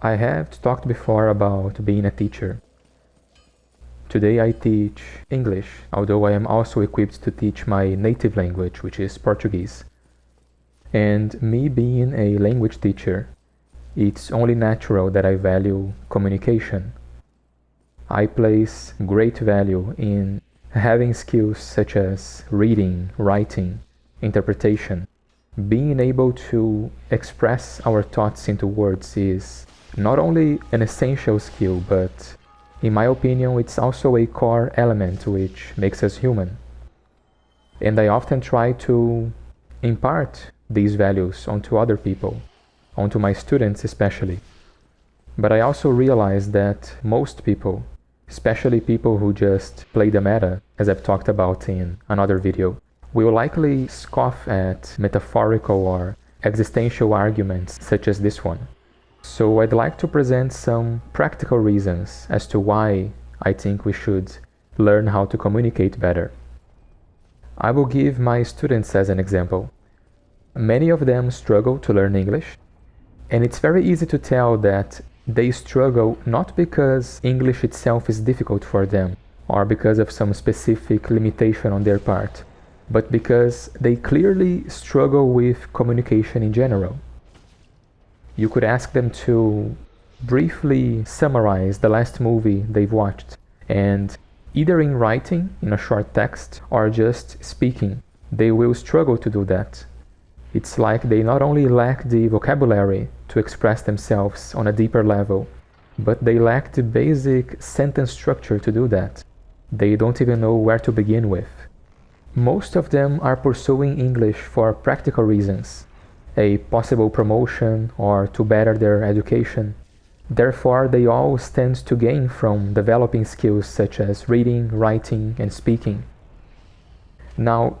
I have talked before about being a teacher. Today I teach English, although I am also equipped to teach my native language, which is Portuguese. And me being a language teacher, it's only natural that I value communication. I place great value in having skills such as reading, writing, interpretation. Being able to express our thoughts into words is not only an essential skill, but in my opinion, it's also a core element which makes us human. And I often try to impart these values onto other people, onto my students especially. But I also realize that most people, especially people who just play the meta, as I've talked about in another video, will likely scoff at metaphorical or existential arguments such as this one. So I'd like to present some practical reasons as to why I think we should learn how to communicate better. I will give my students as an example. Many of them struggle to learn English, and it's very easy to tell that they struggle not because English itself is difficult for them or because of some specific limitation on their part, but because they clearly struggle with communication in general. You could ask them to briefly summarize the last movie they've watched, and either in writing, in a short text, or just speaking, they will struggle to do that. It's like they not only lack the vocabulary to express themselves on a deeper level, but they lack the basic sentence structure to do that. They don't even know where to begin with. Most of them are pursuing English for practical reasons, a possible promotion or to better their education. Therefore, they all stand to gain from developing skills such as reading, writing, and speaking. Now,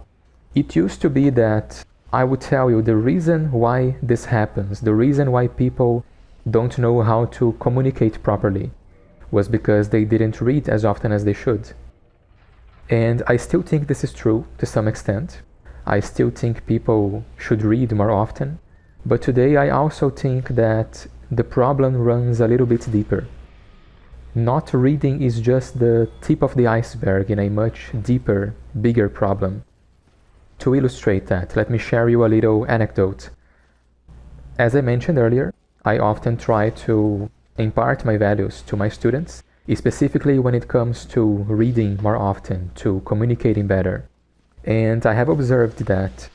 it used to be that I would tell you the reason why this happens, the reason why people don't know how to communicate properly, was because they didn't read as often as they should. And I still think this is true to some extent. I still think people should read more often. But today I also think that the problem runs a little bit deeper. Not reading is just the tip of the iceberg in a much deeper, bigger problem. To illustrate that, let me share you a little anecdote. As I mentioned earlier, I often try to impart my values to my students, specifically when it comes to reading more often, to communicating better. And I have observed that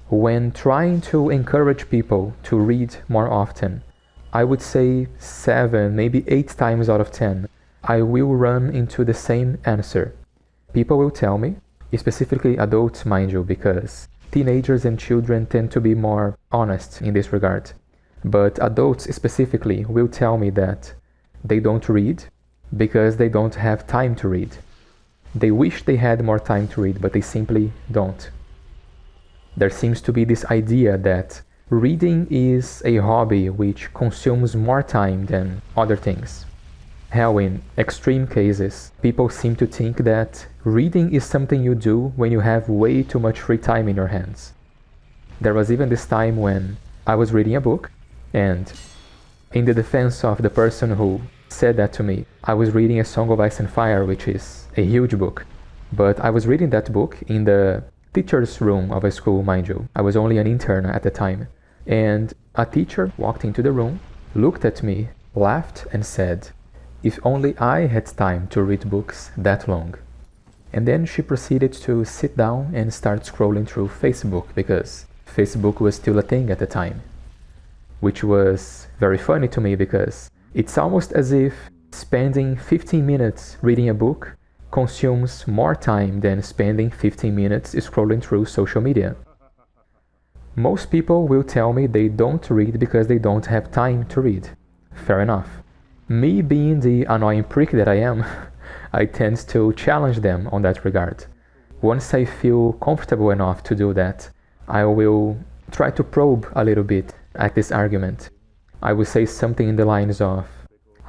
when trying to encourage people to read more often, I would say 7, maybe 8 times out of 10, I will run into the same answer. People will tell me, specifically adults, mind you, because teenagers and children tend to be more honest in this regard. But adults specifically will tell me that they don't read because they don't have time to read. They wish they had more time to read, but they simply don't. There seems to be this idea that reading is a hobby which consumes more time than other things. Hell, in extreme cases, people seem to think that reading is something you do when you have way too much free time in your hands. There was even this time when I was reading a book, and in the defense of the person who said that to me, I was reading A Song of Ice and Fire, which is a huge book. But I was reading that book in the teacher's room of a school, mind you. I was only an intern at the time. And a teacher walked into the room, looked at me, laughed, and said, "If only I had time to read books that long." And then she proceeded to sit down and start scrolling through Facebook, because Facebook was still a thing at the time. Which was very funny to me, because it's almost as if spending 15 minutes reading a book consumes more time than spending 15 minutes scrolling through social media. Most people will tell me they don't read because they don't have time to read. Fair enough. Me being the annoying prick that I am, I tend to challenge them on that regard. Once I feel comfortable enough to do that, I will try to probe a little bit at this argument. I will say something in the lines of,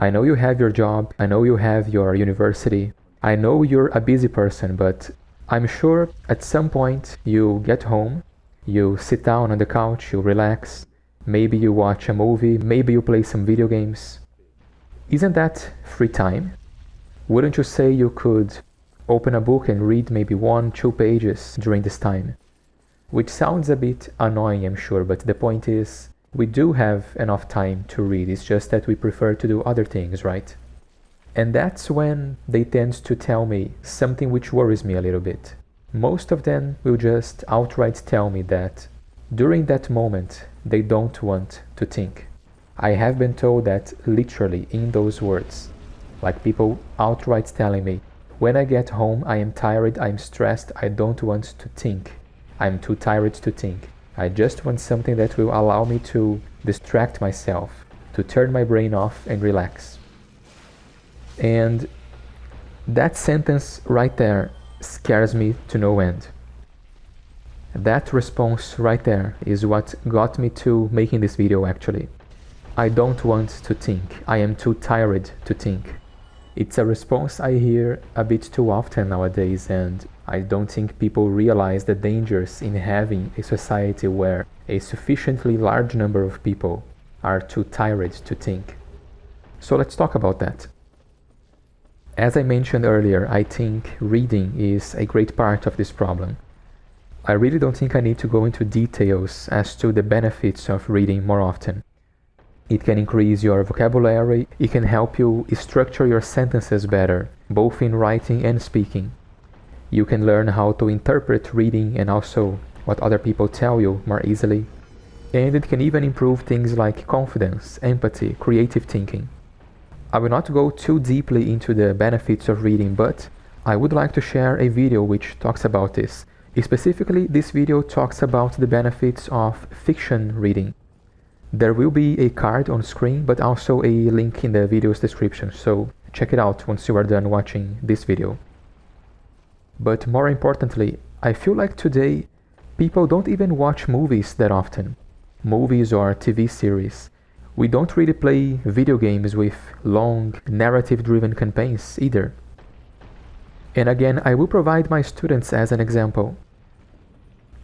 I know you have your job, I know you have your university, I know you're a busy person, but I'm sure at some point you get home, you sit down on the couch, you relax, maybe you watch a movie, maybe you play some video games. Isn't that free time? Wouldn't you say you could open a book and read maybe 1-2 pages during this time? Which sounds a bit annoying, I'm sure, but the point is, we do have enough time to read, it's just that we prefer to do other things, right? And that's when they tend to tell me something which worries me a little bit. Most of them will just outright tell me that during that moment they don't want to think. I have been told that literally in those words, like people outright telling me, when I get home I am tired, I'm stressed, I don't want to think. I'm too tired to think. I just want something that will allow me to distract myself, to turn my brain off and relax. And that sentence right there scares me to no end. That response right there is what got me to making this video actually. I don't want to think. I am too tired to think. It's a response I hear a bit too often nowadays, and I don't think people realize the dangers in having a society where a sufficiently large number of people are too tired to think. So let's talk about that. As I mentioned earlier, I think reading is a great part of this problem. I really don't think I need to go into details as to the benefits of reading more often. It can increase your vocabulary, it can help you structure your sentences better, both in writing and speaking. You can learn how to interpret reading and also what other people tell you more easily. And it can even improve things like confidence, empathy, creative thinking. I will not go too deeply into the benefits of reading, but I would like to share a video which talks about this. Specifically, this video talks about the benefits of fiction reading. There will be a card on screen, but also a link in the video's description, so check it out once you are done watching this video. But more importantly, I feel like today people don't even watch movies that often. Movies or TV series. We don't really play video games with long, narrative-driven campaigns either. And again, I will provide my students as an example.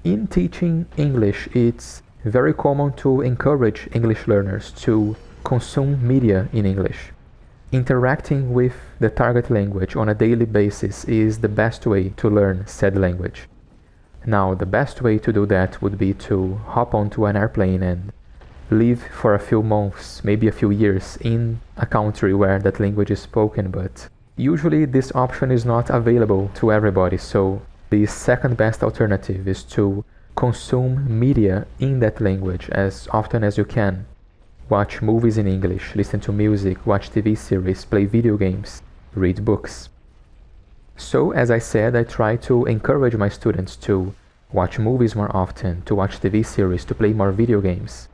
In teaching English, it's very common to encourage English learners to consume media in English. Interacting with the target language on a daily basis is the best way to learn said language. Now, the best way to do that would be to hop onto an airplane and live for a few months, maybe a few years, in a country where that language is spoken, but usually this option is not available to everybody, so the second best alternative is to consume media in that language as often as you can. Watch movies in English, listen to music, watch TV series, play video games, read books. So, as I said, I try to encourage my students to watch movies more often, to watch TV series, to play more video games.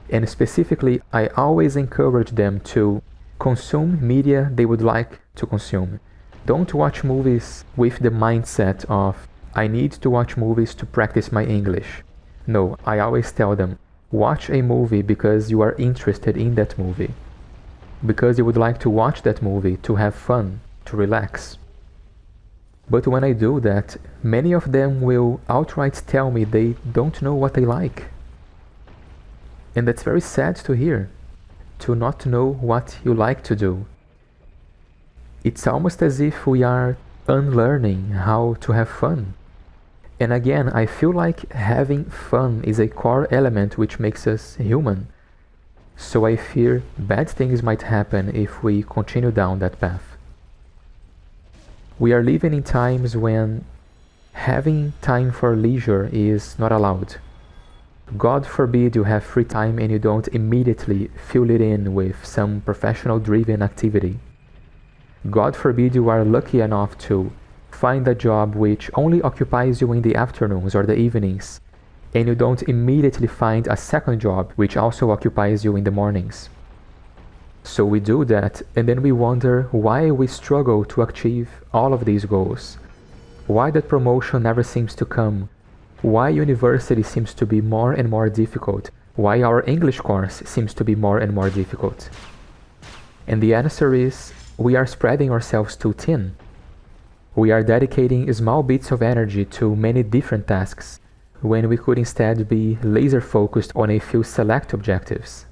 And specifically, I always encourage them to consume media they would like to consume. Don't watch movies with the mindset of, I need to watch movies to practice my English. No, I always tell them, watch a movie because you are interested in that movie. Because you would like to watch that movie to have fun, to relax. But when I do that, many of them will outright tell me they don't know what they like. And that's very sad to hear, to not know what you like to do. It's almost as if we are unlearning how to have fun. And again, I feel like having fun is a core element which makes us human. So I fear bad things might happen if we continue down that path. We are living in times when having time for leisure is not allowed. God forbid you have free time and you don't immediately fill it in with some professional-driven activity. God forbid you are lucky enough to find a job which only occupies you in the afternoons or the evenings, and you don't immediately find a second job which also occupies you in the mornings. So we do that, and then we wonder why we struggle to achieve all of these goals. Why that promotion never seems to come. Why university seems to be more and more difficult. Why our English course seems to be more and more difficult. And the answer is, we are spreading ourselves too thin. We are dedicating small bits of energy to many different tasks, when we could instead be laser focused on a few select objectives.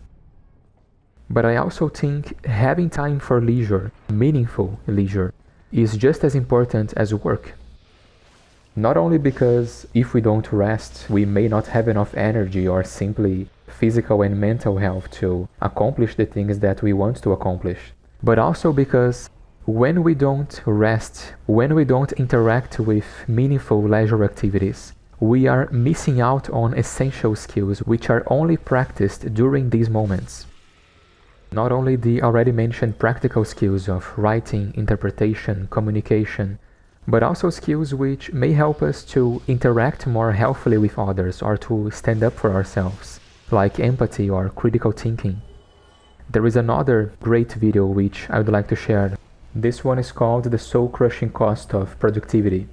But I also think having time for leisure, meaningful leisure, is just as important as work. Not only because if we don't rest, we may not have enough energy or simply physical and mental health to accomplish the things that we want to accomplish, but also because when we don't rest, when we don't interact with meaningful leisure activities, we are missing out on essential skills which are only practiced during these moments. Not only the already mentioned practical skills of writing, interpretation, communication, but also skills which may help us to interact more healthily with others or to stand up for ourselves, like empathy or critical thinking. There is another great video which I would like to share. This one is called The Soul-Crushing Cost of Productivity.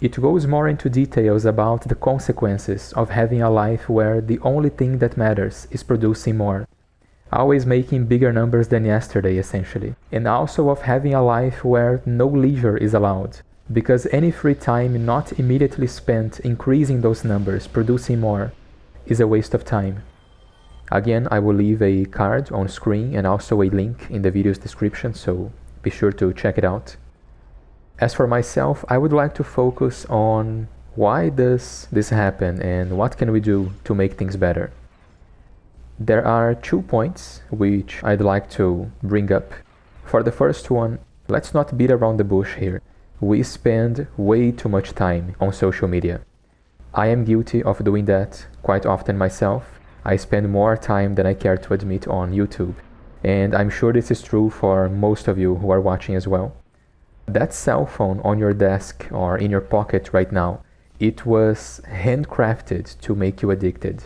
It goes more into details about the consequences of having a life where the only thing that matters is producing more, always making bigger numbers than yesterday essentially, and also of having a life where no leisure is allowed, because any free time not immediately spent increasing those numbers, producing more, is a waste of time. Again, I will leave a card on screen and also a link in the video's description, so be sure to check it out. As for myself, I would like to focus on why does this happen and what can we do to make things better. There are 2 points which I'd like to bring up. For the first one, let's not beat around the bush here. We spend way too much time on social media. I am guilty of doing that quite often myself. I spend more time than I care to admit on YouTube, and I'm sure this is true for most of you who are watching as well. That cell phone on your desk or in your pocket right now, it was handcrafted to make you addicted.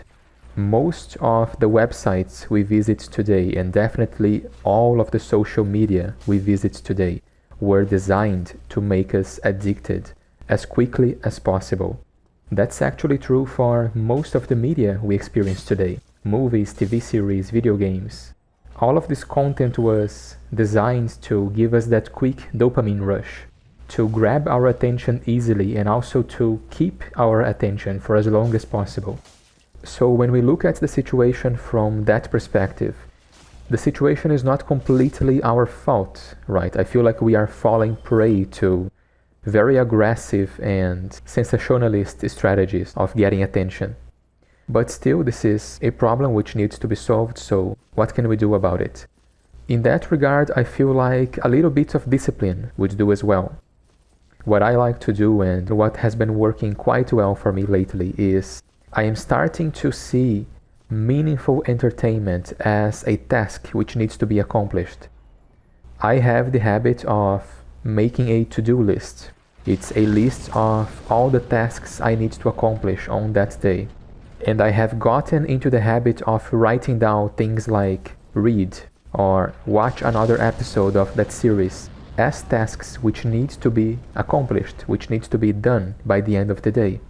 Most of the websites we visit today, and definitely all of the social media we visit today, were designed to make us addicted as quickly as possible. That's actually true for most of the media we experience today. Movies, TV series, video games. All of this content was designed to give us that quick dopamine rush, to grab our attention easily and also to keep our attention for as long as possible. So when we look at the situation from that perspective, the situation is not completely our fault, right? I feel like we are falling prey to very aggressive and sensationalist strategies of getting attention. But still, this is a problem which needs to be solved, so what can we do about it? In that regard, I feel like a little bit of discipline would do as well. What I like to do and what has been working quite well for me lately is I am starting to see meaningful entertainment as a task which needs to be accomplished. I have the habit of making a to-do list. It's a list of all the tasks I need to accomplish on that day. And I have gotten into the habit of writing down things like read or watch another episode of that series as tasks which need to be accomplished, which needs to be done by the end of the day.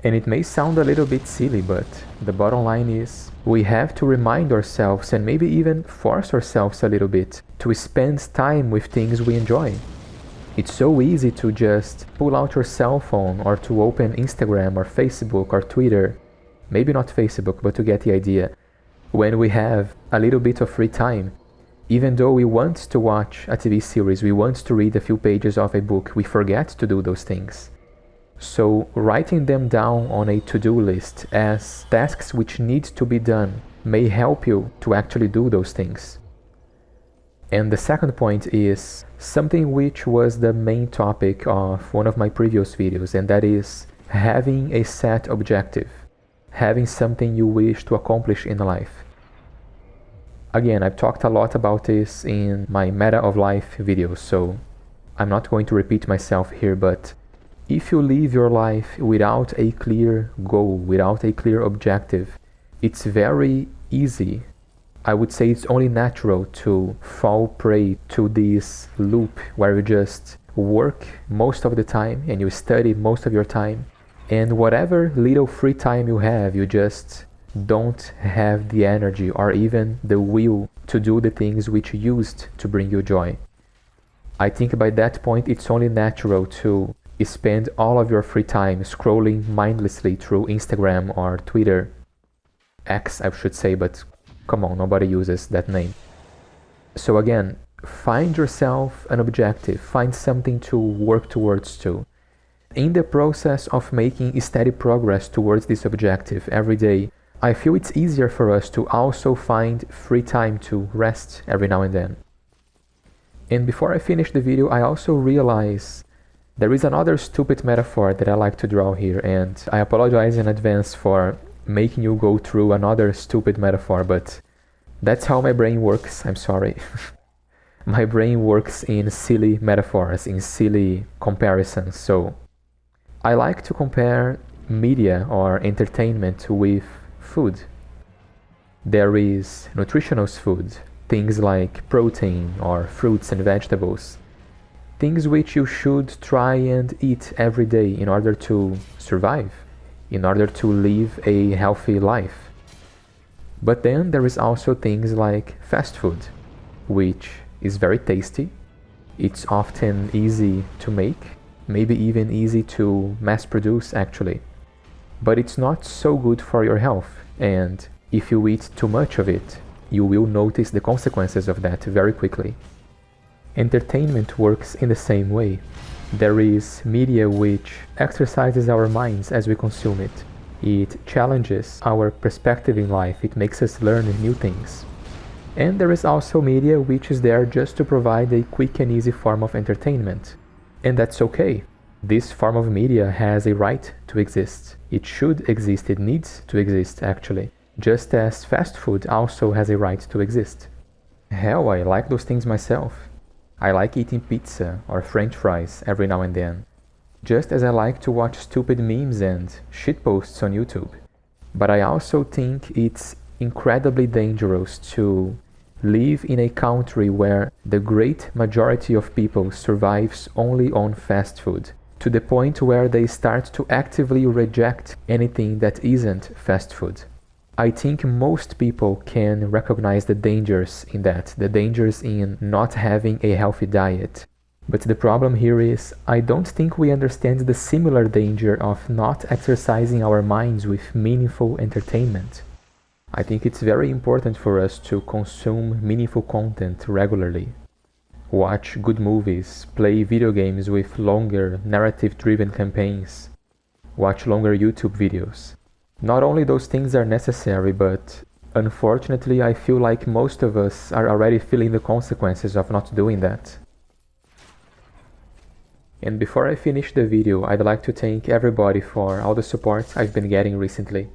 And it may sound a little bit silly, but the bottom line is we have to remind ourselves and maybe even force ourselves a little bit to spend time with things we enjoy. It's so easy to just pull out your cell phone or to open Instagram or Facebook or Twitter, maybe not Facebook, but to get the idea, when we have a little bit of free time. Even though we want to watch a TV series, we want to read a few pages of a book, we forget to do those things. So writing them down on a to-do list as tasks which need to be done may help you to actually do those things. And the second point is something which was the main topic of one of my previous videos, and that is having a set objective, having something you wish to accomplish in life. Again, I've talked a lot about this in my Meta of Life videos, so I'm not going to repeat myself here, but if you live your life without a clear goal, without a clear objective, it's very easy. I would say it's only natural to fall prey to this loop where you just work most of the time and you study most of your time, and whatever little free time you have, you just don't have the energy or even the will to do the things which used to bring you joy. I think by that point it's only natural to spend all of your free time scrolling mindlessly through Instagram or Twitter, X I should say, but Come on, nobody uses that name. So again, find yourself an objective, find something to work towards too. In the process of making steady progress towards this objective every day, I feel it's easier for us to also find free time to rest every now and then. And before I finish the video, I also realize there is another stupid metaphor that I like to draw here, and I apologize in advance for making you go through another stupid metaphor, but that's how my brain works, I'm sorry. My brain works in silly metaphors, in silly comparisons, so I like to compare media or entertainment with food. There is nutritious food, things like protein or fruits and vegetables, things which you should try and eat every day in order to survive, in order to live a healthy life. But then there is also things like fast food, which is very tasty. It's often easy to make, maybe even easy to mass produce actually. But it's not so good for your health, and if you eat too much of it, you will notice the consequences of that very quickly. Entertainment works in the same way. There is media which exercises our minds as we consume it. It challenges our perspective in life, it makes us learn new things. And there is also media which is there just to provide a quick and easy form of entertainment. And that's okay. This form of media has a right to exist. It should exist, it needs to exist actually. Just as fast food also has a right to exist. Hell, I like those things myself. I like eating pizza or French fries every now and then. Just as I like to watch stupid memes and shitposts on YouTube. But I also think it's incredibly dangerous to live in a country where the great majority of people survives only on fast food, to the point where they start to actively reject anything that isn't fast food. I think most people can recognize the dangers in that, the dangers in not having a healthy diet. But the problem here is, I don't think we understand the similar danger of not exercising our minds with meaningful entertainment. I think it's very important for us to consume meaningful content regularly. Watch good movies, play video games with longer narrative-driven campaigns, watch longer YouTube videos. Not only those things are necessary, but unfortunately I feel like most of us are already feeling the consequences of not doing that. And before I finish the video, I'd like to thank everybody for all the support I've been getting recently.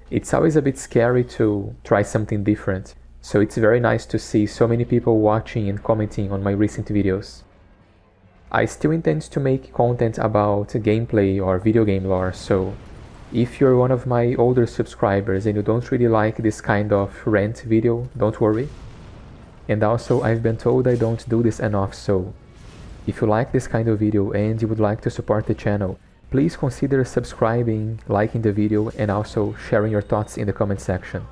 It's always a bit scary to try something different, so it's very nice to see so many people watching and commenting on my recent videos. I still intend to make content about gameplay or video game lore, so if you're one of my older subscribers and you don't really like this kind of rant video, don't worry. And also, I've been told I don't do this enough, so if you like this kind of video and you would like to support the channel, please consider subscribing, liking the video, and also sharing your thoughts in the comment section.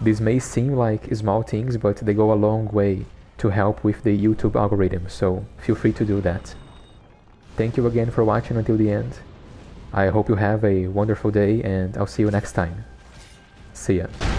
These may seem like small things, but they go a long way to help with the YouTube algorithm, so feel free to do that. Thank you again for watching until the end. I hope you have a wonderful day, and I'll see you next time. See ya.